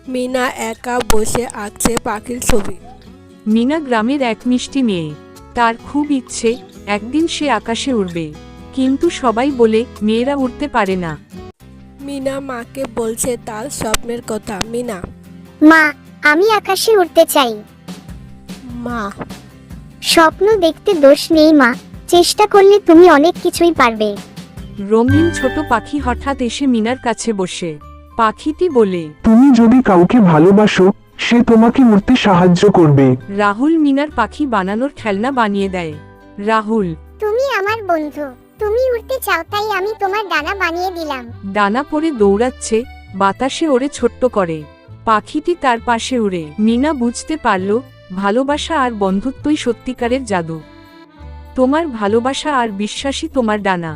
মিনা একা বসে আঁকছে পাখির ছবি। মিনা গ্রামের এক মিষ্টি মেয়ে। তার খুব ইচ্ছে একদিন সে আকাশে উড়বে, কিন্তু সবাই বলে মেয়েরা উড়তে পারে না। মিনা মাকে বলছে তার স্বপ্নের কথা। মিনা, মা, আমি আকাশে উড়তে চাই। মা, স্বপ্ন দেখতে দোষ নেই মা, চেষ্টা করলে তুমি অনেক কিছুই পারবে। রঙিন ছোট পাখি হঠাৎ এসে মিনার কাছে বসে। পাখিটি বলে, তুমি যদি কাউকে ভালোবাসো, সে তোমাকে উড়তে সাহায্য করবে। রাহুল মিনার পাখি বানানোর খেলনা বানিয়ে দেয়। রাহুল, তুমি আমার বন্ধু, তুমি উড়তে চাও তাই আমি তোমার ডানা বানিয়ে দিলাম। ডানা পরে দৌড়াচ্ছে, বাতাসে ওড়ে ছোট্ট করে। পাখিটি তার পাশে উড়ে। মিনা বুঝতে পারল ভালোবাসা আর বন্ধুত্বই সত্যিকারের জাদু। তোমার ভালোবাসা আর বিশ্বাসই তোমার ডানা।